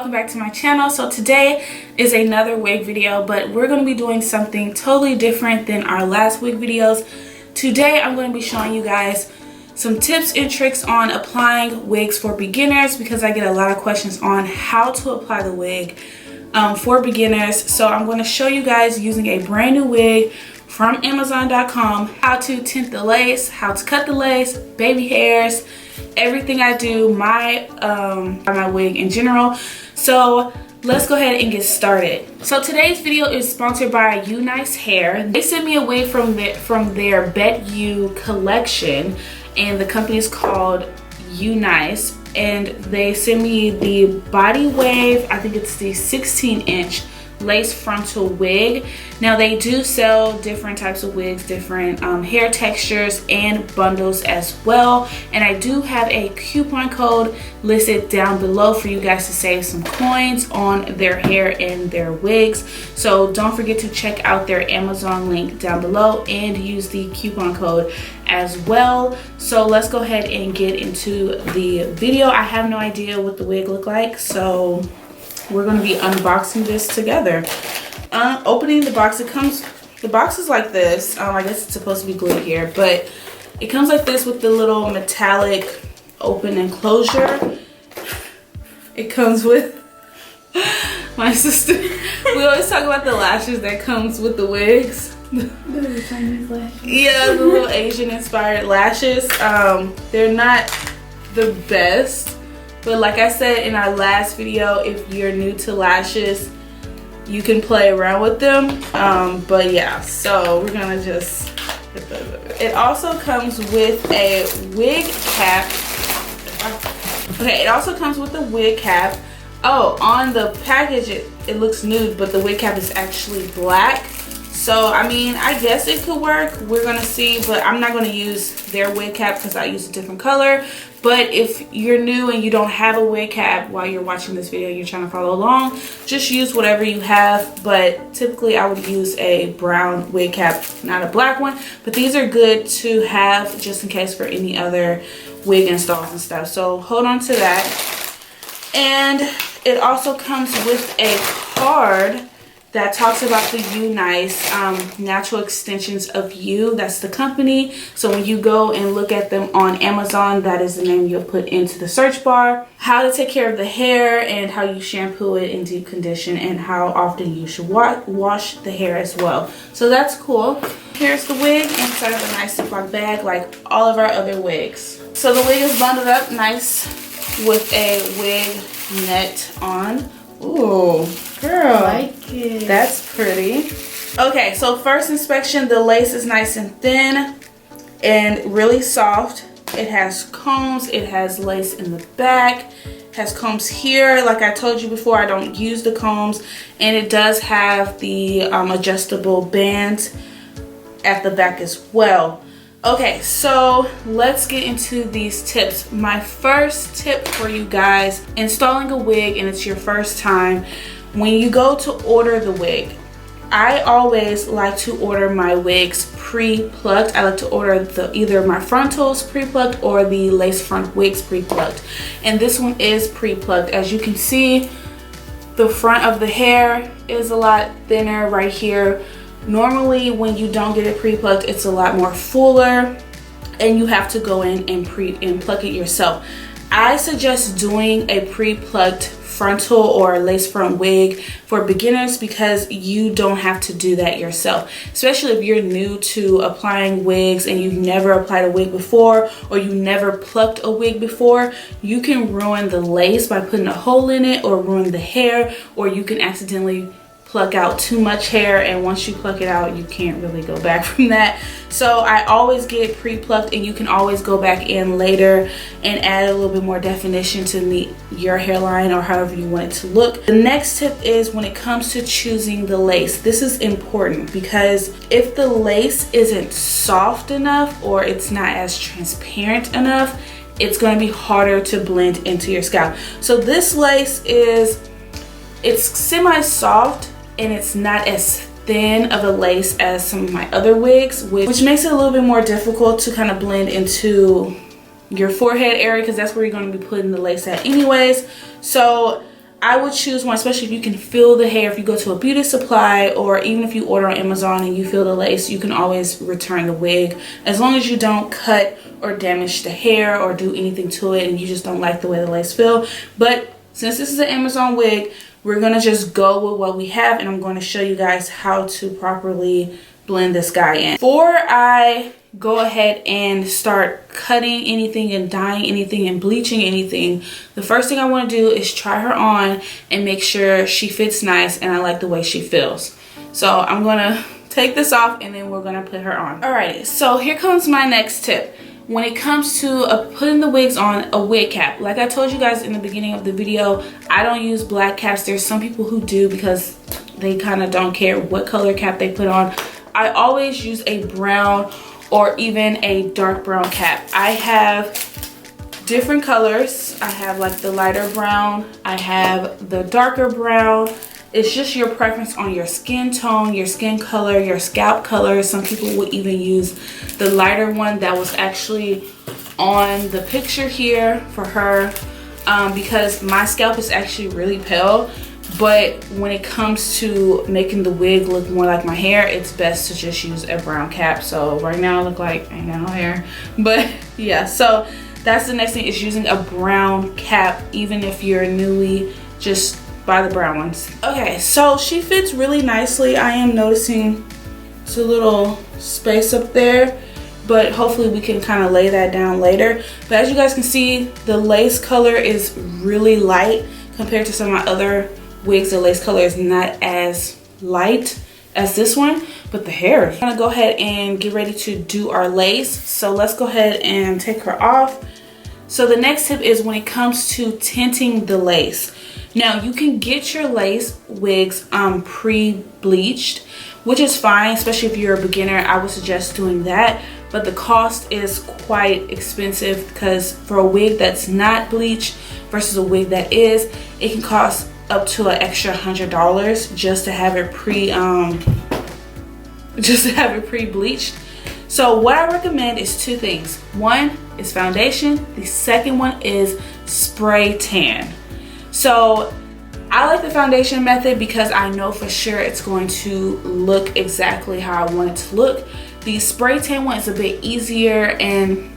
welcome back to my channel. So today is another wig video, but we're going to be doing something totally different than our last wig videos. Today I'm going to be showing you guys some tips and tricks on applying wigs for beginners, because I get a lot of questions on how to apply the wig for beginners. So I'm going to show you guys using a brand new wig from Amazon.com how to tint the lace, how to cut the lace, baby hairs, everything I do, my wig in general. So let's go ahead and get started. So today's video is sponsored by UNice Hair. They sent me a wig from their Bet You collection, and the company is called UNice, and they sent me the body wave. I think it's the 16-inch lace frontal wig. Now they do sell different types of wigs, different hair textures and bundles as well, and I do have a coupon code listed down below for you guys to save some coins on their hair and their wigs. So don't forget to check out their Amazon link down below and use the coupon code as well. So let's go ahead and get into the video. I have no idea what the wig look like, so we're going to be unboxing this together. Opening the box, the box is like this. I guess it's supposed to be glued here, but it comes like this with the little metallic open enclosure. It comes with my sister. We always talk about the lashes that comes with the wigs. The Chinese lashes. Yeah, the little Asian inspired lashes. They're not the best. But like I said in our last video, if you're new to lashes, you can play around with them. But yeah, so we're gonna just put those over. It also comes with a wig cap. Okay, it also comes with a wig cap. Oh, on the package it looks nude, but the wig cap is actually black. So I mean, I guess it could work. We're gonna see, but I'm not gonna use their wig cap because I use a different color. But if you're new and you don't have a wig cap while you're watching this video, you're trying to follow along, just use whatever you have. But typically I would use a brown wig cap, not a black one. But these are good to have just in case for any other wig installs and stuff. So hold on to that. And it also comes with a card that talks about the UNice natural extensions of you. That's the company. So when you go and look at them on Amazon, that is the name you'll put into the search bar. How to take care of the hair and how you shampoo it and deep condition, and how often you should wash the hair as well. So that's cool. Here's the wig inside of a nice Ziploc bag like all of our other wigs. So the wig is bundled up nice with a wig net on. Ooh, girl, I like it. That's pretty. Okay, so first inspection, the lace is nice and thin and really soft. It has combs, it has lace in the back, it has combs here. Like I told you before, I don't use the combs, and it does have the adjustable bands at the back as well. Okay, so let's get into these tips. My first tip for you guys, installing a wig and it's your first time, when you go to order the wig, I always like to order my wigs pre-plucked. I like to order either my frontals pre-plucked or the lace front wigs pre-plucked. And this one is pre-plucked. As you can see, the front of the hair is a lot thinner right here. Normally when you don't get it pre-plucked, it's a lot more fuller and you have to go in and pluck it yourself. I suggest doing a pre-plucked frontal or lace front wig for beginners because you don't have to do that yourself. Especially if you're new to applying wigs and you've never applied a wig before, or you never plucked a wig before, you can ruin the lace by putting a hole in it, or ruin the hair, or you can accidentally pluck out too much hair, and once you pluck it out, you can't really go back from that. So I always get pre-plucked, and you can always go back in later and add a little bit more definition to meet your hairline or however you want it to look. The next tip is when it comes to choosing the lace. This is important because if the lace isn't soft enough or it's not as transparent enough, it's going to be harder to blend into your scalp. So this lace it's semi-soft, and it's not as thin of a lace as some of my other wigs, which makes it a little bit more difficult to kind of blend into your forehead area, because that's where you're going to be putting the lace at anyways. So I would choose one, especially if you can feel the hair. If you go to a beauty supply, or even if you order on Amazon and you feel the lace, you can always return the wig, as long as you don't cut or damage the hair or do anything to it and you just don't like the way the lace feel. But since this is an Amazon wig, we're gonna just go with what we have, and I'm going to show you guys how to properly blend this guy in. Before I go ahead and start cutting anything and dyeing anything and bleaching anything, the first thing I want to do is try her on and make sure she fits nice and I like the way she feels. So I'm gonna take this off and then we're gonna put her on. Alrighty, so here comes my next tip. When it comes to putting the wigs on, a wig cap, like I told you guys in the beginning of the video, I don't use black caps. There's some people who do because they kind of don't care what color cap they put on. I always use a brown or even a dark brown cap. I have different colors. I have like the lighter brown, I have the darker brown. It's just your preference on your skin tone, your skin color, your scalp color. Some people would even use the lighter one that was actually on the picture here for her, because my scalp is actually really pale. But when it comes to making the wig look more like my hair, it's best to just use a brown cap. So right now I look like I ain't got no hair. But yeah, so that's the next thing, is using a brown cap. Even if you're newly, just buy the brown ones. Okay, so she fits really nicely. I am noticing it's a little space up there, but hopefully we can kind of lay that down later. But as you guys can see, the lace color is really light compared to some of my other wigs. The lace color is not as light as this one, but the hair. I'm gonna go ahead and get ready to do our lace. So let's go ahead and take her off. So the next tip is when it comes to tinting the lace. Now you can get your lace wigs pre-bleached, which is fine, especially if you're a beginner. I would suggest doing that, but the cost is quite expensive, because for a wig that's not bleached versus a wig that is, it can cost up to an extra $100 just to have it pre-bleached. So what I recommend is two things. One is foundation. The second one is spray tan. So I like the foundation method because I know for sure it's going to look exactly how I want it to look. The spray tan one is a bit easier, and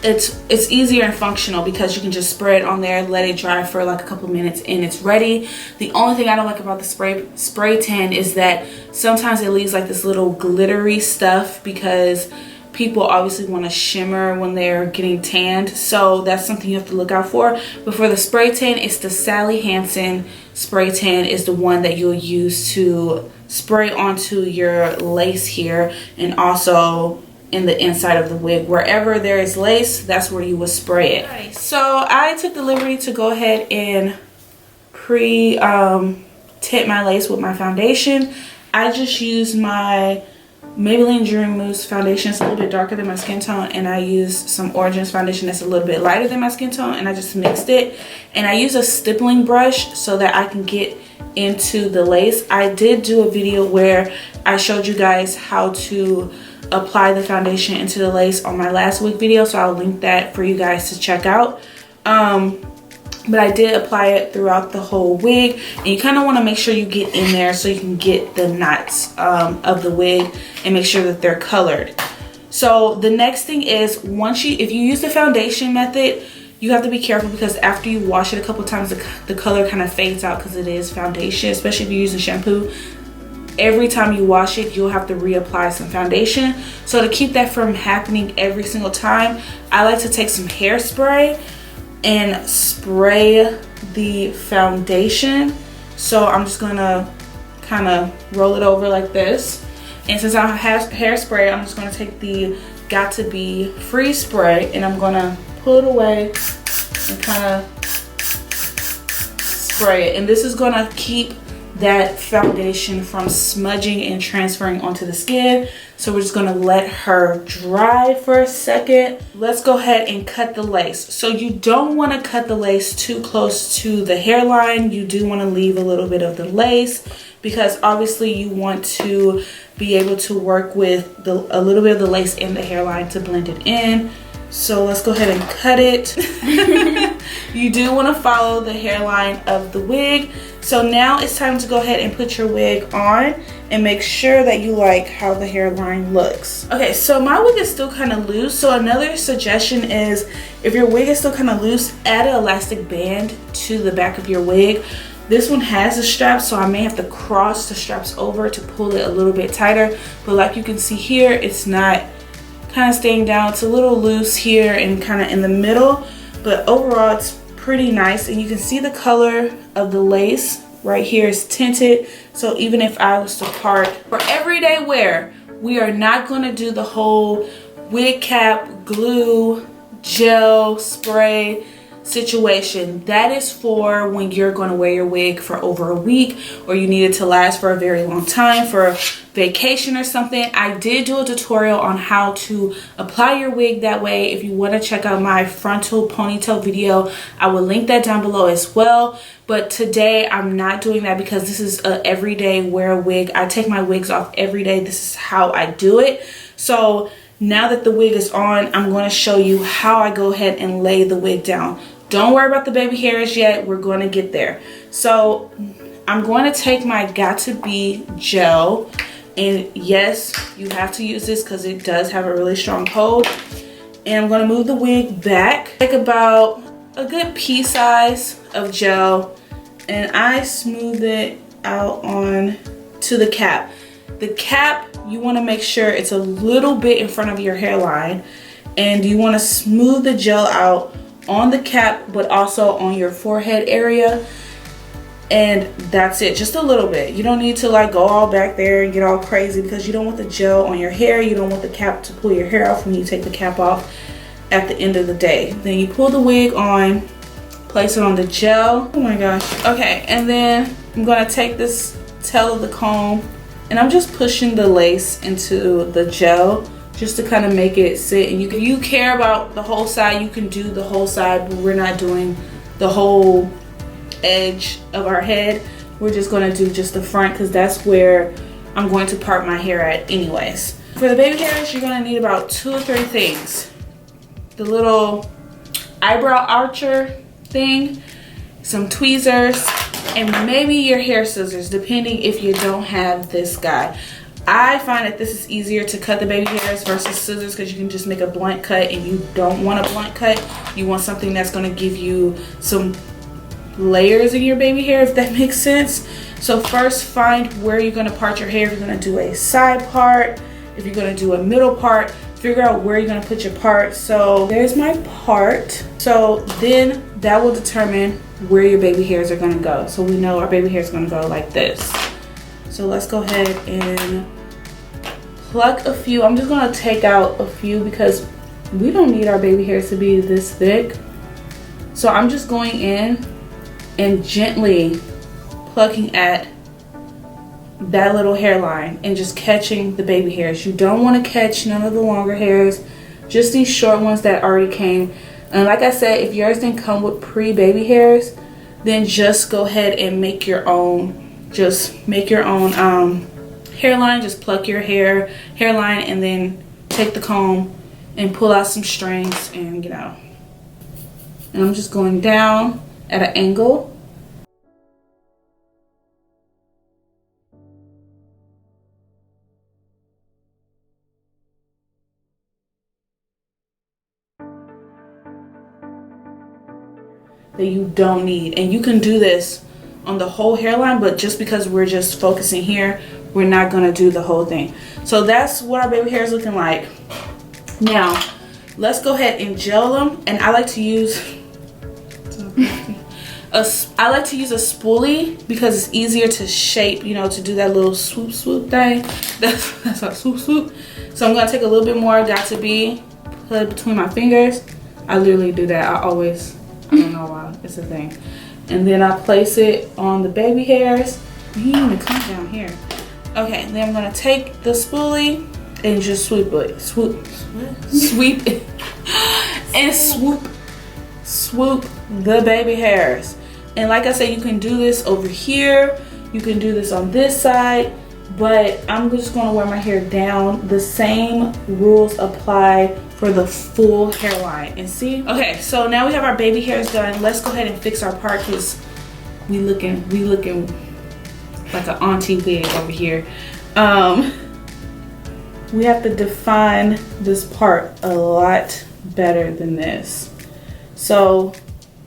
it's easier and functional because you can just spray it on there, let it dry for like a couple minutes, and it's ready. The only thing I don't like about the spray tan is that sometimes it leaves like this little glittery stuff, because people obviously want to shimmer when they're getting tanned. So that's something you have to look out for. But for the spray tan, it's the Sally Hansen spray tan is the one that you'll use to spray onto your lace here, and also in the inside of the wig. Wherever there is lace, that's where you will spray it. Right. So I took the liberty to go ahead and tint my lace with my foundation. I just used my Maybelline Dream Mousse foundation. It's a little bit darker than my skin tone, and I used some Origins foundation that's a little bit lighter than my skin tone, and I just mixed it. And I use a stippling brush so that I can get into the lace. I did do a video where I showed you guys how to apply the foundation into the lace on my last wig video, so I'll link that for you guys to check out. But I did apply it throughout the whole wig, and you kind of want to make sure you get in there so you can get the knots of the wig and make sure that they're colored. So the next thing is, if you use the foundation method, you have to be careful, because after you wash it a couple times, the color kind of fades out, because it is foundation, especially if you use a shampoo. Every time you wash it, you'll have to reapply some foundation. So to keep that from happening every single time, I like to take some hairspray and spray the foundation. So I'm just gonna kind of roll it over like this. And since I have hairspray, I'm just gonna take the Got To Be Free spray, and I'm gonna pull it away and kind of spray it. And this is gonna keep that foundation from smudging and transferring onto the skin. So we're just gonna let her dry for a second. Let's go ahead and cut the lace. So you don't want to cut the lace too close to the hairline. You do want to leave a little bit of the lace, because obviously you want to be able to work with a little bit of the lace in the hairline to blend it in. So let's go ahead and cut it. You do want to follow the hairline of the wig. So now it's time to go ahead and put your wig on and make sure that you like how the hairline looks. Okay, so my wig is still kind of loose. So another suggestion is, if your wig is still kind of loose, add an elastic band to the back of your wig. This one has a strap, so I may have to cross the straps over to pull it a little bit tighter. But like you can see here, it's not kind of staying down. It's a little loose here and kind of in the middle, but overall it's pretty nice. And you can see the color of the lace right here is tinted. So even if I was to part for everyday wear, we are not going to do the whole wig cap, glue, gel, spray situation. That is for when you're going to wear your wig for over a week, or you need it to last for a very long time for vacation or something. I did do a tutorial on how to apply your wig that way. If you want to check out my frontal ponytail video, I will link that down below as well. But today I'm not doing that because this is a everyday wear wig. I take my wigs off every day. This is how I do it. So now that the wig is on, I'm going to show you how I go ahead and lay the wig down. Don't worry about the baby hairs yet. We're going to get there. So I'm going to take my Got To Be gel. And yes, you have to use this because it does have a really strong hold. And I'm going to move the wig back. Take about a good pea size of gel. And I smooth it out on to the cap. The cap, you want to make sure it's a little bit in front of your hairline. And you want to smooth the gel out on the cap, but also on your forehead area. And that's it, just a little bit. You don't need to like go all back there and get all crazy, because you don't want the gel on your hair. You don't want the cap to pull your hair off when you take the cap off at the end of the day. Then you pull the wig on, place it on the gel. Oh my gosh. Okay, and then I'm gonna take this tail of the comb and I'm just pushing the lace into the gel just to kind of make it sit. And you care about the whole side, you can do the whole side, but we're not doing the whole edge of our head. We're just going to do just the front, because that's where I'm going to part my hair at anyways. For the baby hairs, you're going to need about 2 or 3 things. The little eyebrow archer thing, some tweezers, and maybe your hair scissors, depending if you don't have this guy. I find that this is easier to cut the baby hairs versus scissors, because you can just make a blunt cut, and you don't want a blunt cut. You want something that's going to give you some layers in your baby hair, if that makes sense. So first, find where you're going to part your hair. If you're going to do a side part, if you're going to do a middle part, figure out where you're going to put your part. So there's my part. So then that will determine where your baby hairs are going to go. So we know our baby hair is going to go like this. So let's go ahead and pluck a few. I'm just going to take out a few because we don't need our baby hairs to be this thick. So I'm just going in and gently plucking at that little hairline and just catching the baby hairs. You don't want to catch none of the longer hairs, just these short ones that already came. And like I said, if yours didn't come with pre-baby hairs, then just go ahead and make your own. Just make your own hairline. Just pluck your hairline and then take the comb and pull out some strings, and you know. And I'm just going down at an angle. That you don't need. And you can do this on the whole hairline, but just because we're just focusing here, we're not going to do the whole thing. So that's what our baby hair is looking like. Now let's go ahead and gel them. And I like to use a spoolie because it's easier to shape, you know, to do that little swoop thing. That's our swoop. So I'm going to take a little bit more Got To Be, put it between my fingers. I literally do that. I don't know why, it's a thing. And then I place it on the baby hairs. You need to come down here. Okay, then I'm gonna take the spoolie and just sweep it. Sweep it. And swoop the baby hairs. And like I said, you can do this over here. You can do this on this side. but I'm just gonna wear my hair down. The same rules apply for the full hairline. And see, okay, so now we have our baby hairs done. Let's go ahead and fix our part because we looking like an auntie wig over here. We have to define this part a lot better than this. So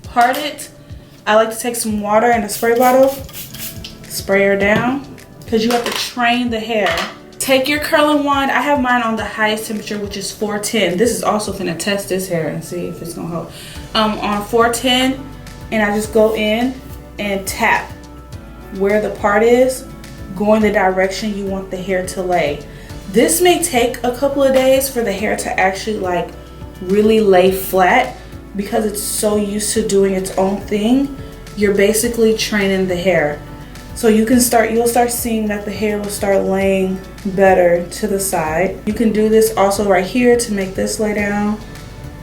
part it. I like to take some water in a spray bottle, spray her down, because you have to train the hair. Take your curling wand. I have mine on the highest temperature, which is 410. This is also gonna test this hair and see if it's gonna hold. On 410, and I just go in and tap where the part is, going the direction you want the hair to lay. This may take a couple of days for the hair to actually like really lay flat because it's so used to doing its own thing. You're basically training the hair. So you'll start seeing that the hair will start laying better to the side. You can do this also right here to make this lay down,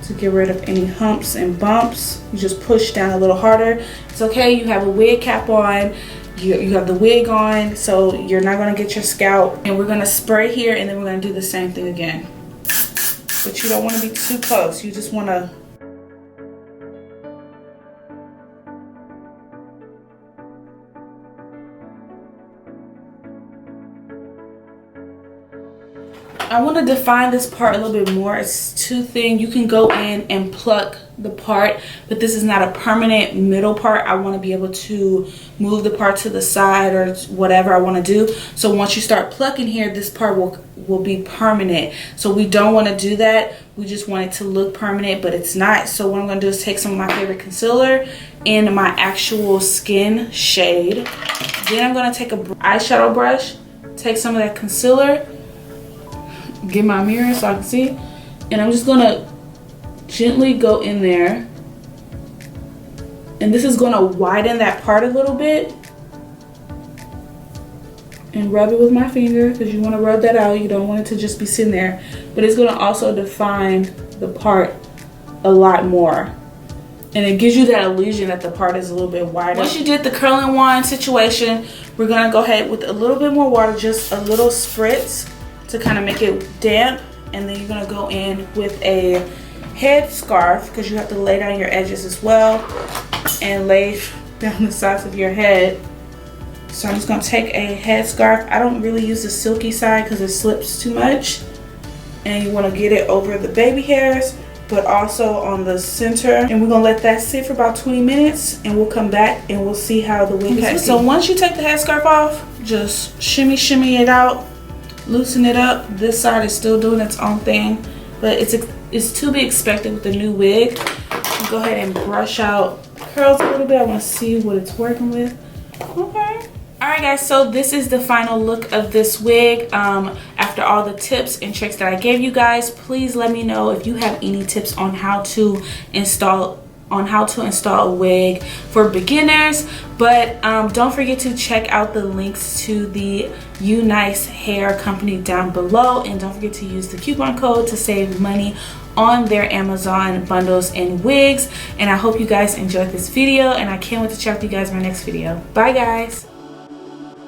to get rid of any humps and bumps. You just push down a little harder. It's okay, you have a wig cap on, you have the wig on, so you're not gonna get your scalp. And we're gonna spray here and then we're gonna do the same thing again. But you don't wanna be too close. You just wanna I want to define this part a little bit more. It's two things. You can go in and pluck the part, but this is not a permanent middle part. I want to be able to move the part to the side or whatever I want to do. So once you start plucking here, this part will be permanent. So we don't want to do that. We just want it to look permanent, but it's not. So what I'm going to do is take some of my favorite concealer in my actual skin shade. Then I'm going to take an eyeshadow brush, take some of that concealer, get my mirror so I can see, and I'm just gonna gently go in there, and this is gonna widen that part a little bit, and rub it with my finger because you want to rub that out. You don't want it to just be sitting there, but it's gonna also define the part a lot more, and it gives you that illusion that the part is a little bit wider. Once you did the curling wand situation, we're gonna go ahead with a little bit more water, just a little spritz, to kind of make it damp, and then you're gonna go in with a head scarf because you have to lay down your edges as well and lay down the sides of your head. So I'm just gonna take a head scarf. I don't really use the silky side because it slips too much, and you want to get it over the baby hairs but also on the center, and we're gonna let that sit for about 20 minutes and we'll come back and we'll see how the wig is looking. So once you take the headscarf off, just shimmy it out, loosen it up. This side is still doing its own thing, but it's to be expected with the new wig. Go ahead and brush out curls a little bit. I want to see what it's working with. Okay. Alright guys, so this is the final look of this wig. After all the tips and tricks that I gave you guys, please let me know if you have any tips on how to install a wig for beginners. But don't forget to check out the links to the UNice hair company down below, and don't forget to use the coupon code to save money on their Amazon bundles and wigs. And I hope you guys enjoyed this video, and I can't wait to check with you guys in my next video. Bye guys.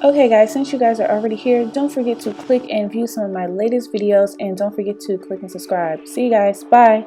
Okay guys, since you guys are already here, don't forget to click and view some of my latest videos, and don't forget to click and subscribe. See you guys. Bye.